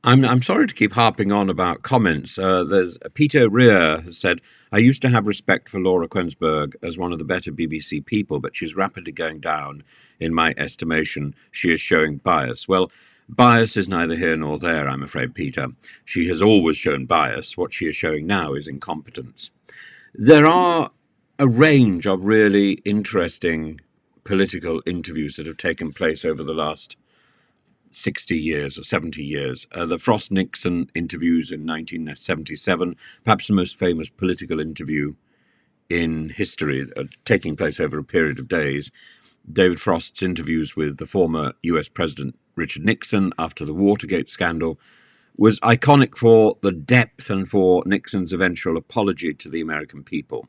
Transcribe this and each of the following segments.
I'm sorry to keep harping on about comments. There's Peter Rear has said, "I used to have respect for Laura Kuenssberg as one of the better BBC people, but she's rapidly going down in my estimation. She is showing bias." Well, bias is neither here nor there, I'm afraid, Peter. She has always shown bias. What she is showing now is incompetence. There are a range of really interesting political interviews that have taken place over the last 60 years or 70 years. The Frost Nixon interviews in 1977, perhaps the most famous political interview in history, taking place over a period of days. David Frost's interviews with the former US President Richard Nixon after the Watergate scandal was iconic for the depth and for Nixon's eventual apology to the American people.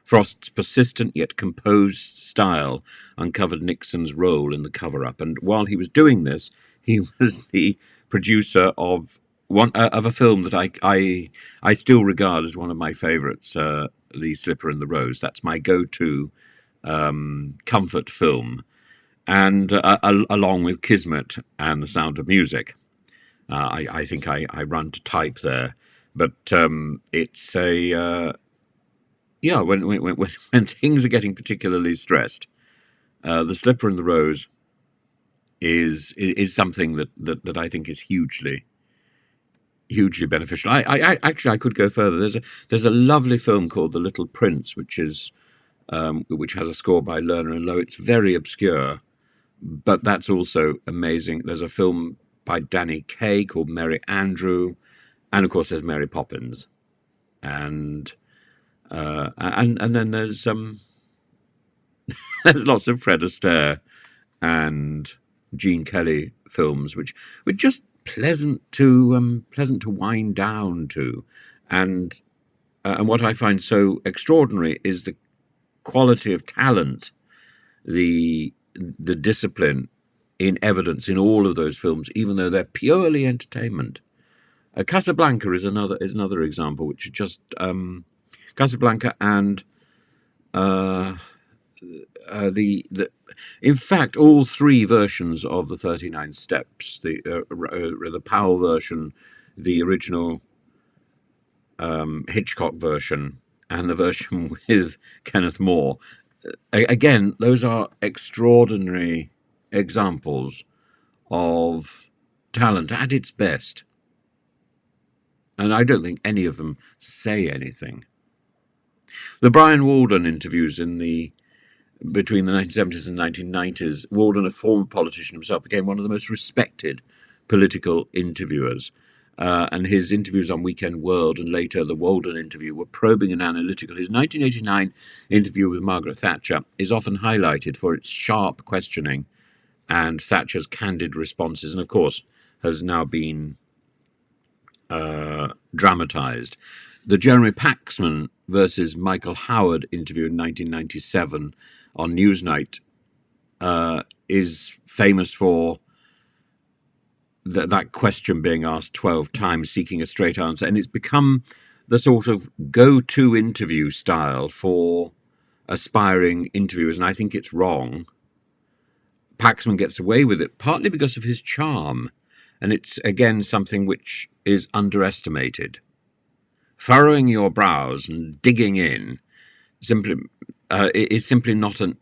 Frost's persistent yet composed style uncovered Nixon's role in the cover-up, and while he was doing this, he was the producer of a film that I still regard as one of my favourites, The Slipper and the Rose. That's my go-to comfort film, and along with Kismet and The Sound of Music. I think I run to type there, but it's a yeah, when things are getting particularly stressed, The Slipper and the Rose is something that I think is hugely beneficial. I actually I could go further. There's a lovely film called The Little Prince, which has a score by Lerner and Lowe. It's very obscure, but that's also amazing. There's a film by Danny Kaye called Merry Andrew, and of course there's Mary Poppins, and then there's there's lots of Fred Astaire and Gene Kelly films, which were just pleasant to wind down to, and what I find so extraordinary is the quality of talent, the discipline in evidence in all of those films, even though they're purely entertainment. Casablanca is another example, which is just Casablanca and in fact, all three versions of the 39 Steps, the Powell version, the original Hitchcock version, and the version with Kenneth More. Again, those are extraordinary examples of talent at its best. And I don't think any of them say anything. The Brian Walden interviews between the 1970s and 1990s, Walden, a former politician himself, became one of the most respected political interviewers. And his interviews on Weekend World and later the Walden interview were probing and analytical. His 1989 interview with Margaret Thatcher is often highlighted for its sharp questioning and Thatcher's candid responses, and of course has now been dramatised. The Jeremy Paxman versus Michael Howard interview in 1997 on Newsnight is famous for that question being asked 12 times, seeking a straight answer, and it's become the sort of go-to interview style for aspiring interviewers, and I think it's wrong. Paxman gets away with it partly because of his charm, and it's again something which is underestimated. Furrowing your brows and digging in is simply not an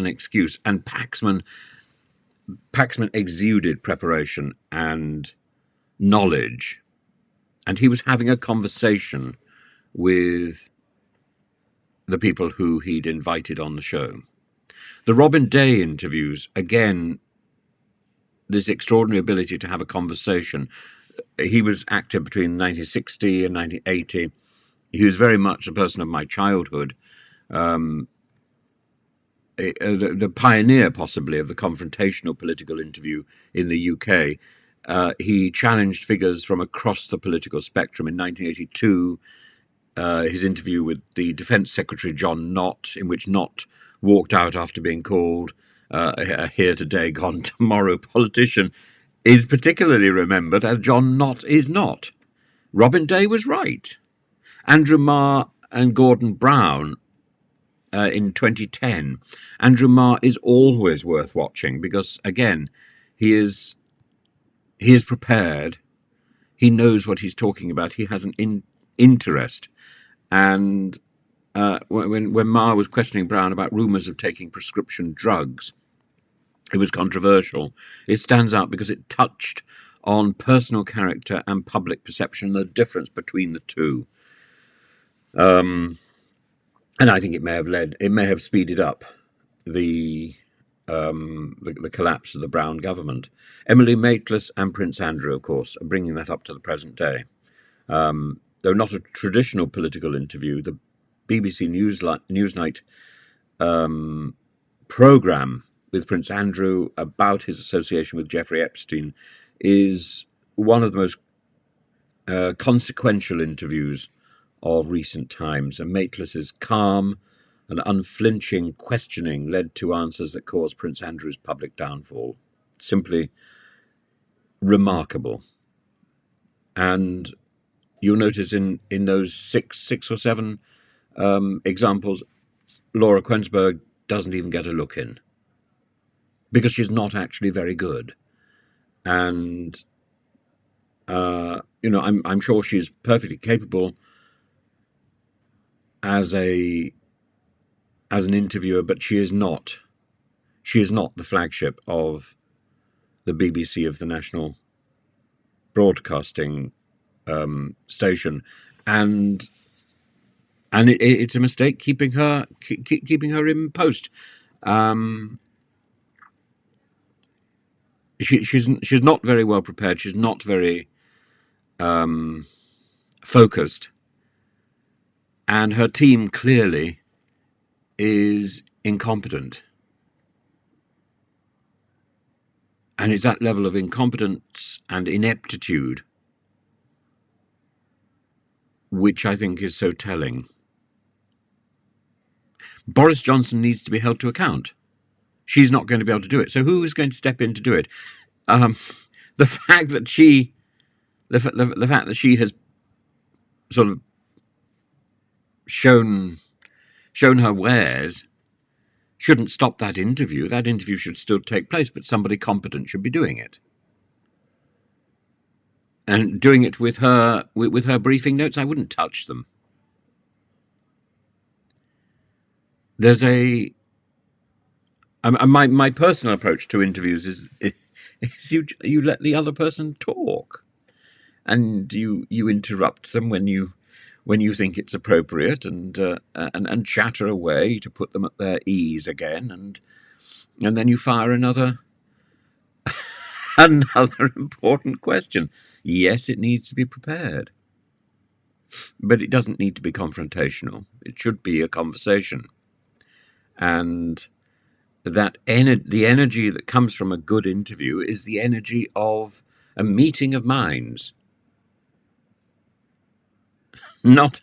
excuse. And Paxman exuded preparation and knowledge, and he was having a conversation with the people who he'd invited on the show. The Robin Day interviews, again, this extraordinary ability to have a conversation. He was active between 1960 and 1980. He was very much a person of my childhood, the pioneer, possibly, of the confrontational political interview in the UK. He challenged figures from across the political spectrum. In 1982, his interview with the Defence Secretary John Nott, in which Nott walked out after being called a here today, gone tomorrow politician, is particularly remembered as John Nott is not. Robin Day was right. Andrew Marr and Gordon Brown in 2010. Andrew Marr is always worth watching because, again, he is prepared, He knows what he's talking about. He has an interest. And when Ma was questioning Brown about rumours of taking prescription drugs, it was controversial. It stands out because it touched on personal character and public perception, the difference between the two. And I think it may have speeded up the collapse of the Brown government. Emily Maitlis and Prince Andrew, of course, are bringing that up to the present day. Though not a traditional political interview, the BBC Newsnight programme with Prince Andrew about his association with Jeffrey Epstein is one of the most consequential interviews of recent times. And Maitlis's calm and unflinching questioning led to answers that caused Prince Andrew's public downfall. Simply remarkable. And you'll notice in those six or seven examples, Laura Kuenssberg doesn't even get a look in, because she's not actually very good. And I'm sure she's perfectly capable as an interviewer, but she is not the flagship of the BBC, of the national broadcasting station, and it's a mistake keeping her in post. She's not very well prepared. She's not very focused, and her team clearly is incompetent. And it's that level of incompetence and ineptitude which I think is so telling. Boris Johnson needs to be held to account. She's not going to be able to do it. So who is going to step in to do it? The fact that she has sort of shown her wares shouldn't stop that interview. That interview should still take place, but somebody competent should be doing it. And doing it with her briefing notes, I wouldn't touch them. There's my personal approach to interviews is you let the other person talk, and you interrupt them when you think it's appropriate, and chatter away to put them at their ease again, and then you fire another important question. Yes, it needs to be prepared, but it doesn't need to be confrontational. It should be a conversation, and that the energy that comes from a good interview is the energy of a meeting of minds, not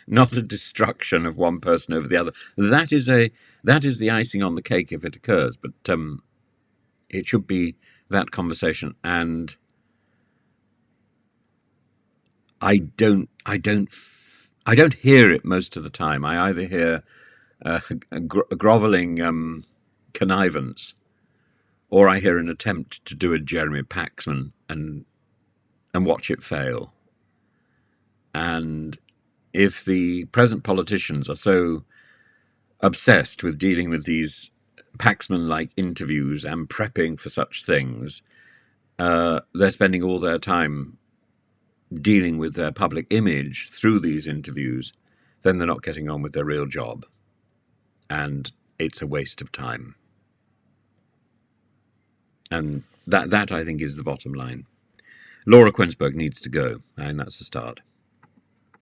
a destruction of one person over the other. That is the icing on the cake if it occurs, but it should be that conversation. And I don't hear it most of the time. I either hear a grovelling connivance, or I hear an attempt to do a Jeremy Paxman and watch it fail. And if the present politicians are so obsessed with dealing with these Paxman-like interviews and prepping for such things, they're spending all their time dealing with their public image through these interviews, then they're not getting on with their real job. And it's a waste of time. And that I think is the bottom line. Laura Kuenssberg needs to go, and that's a start.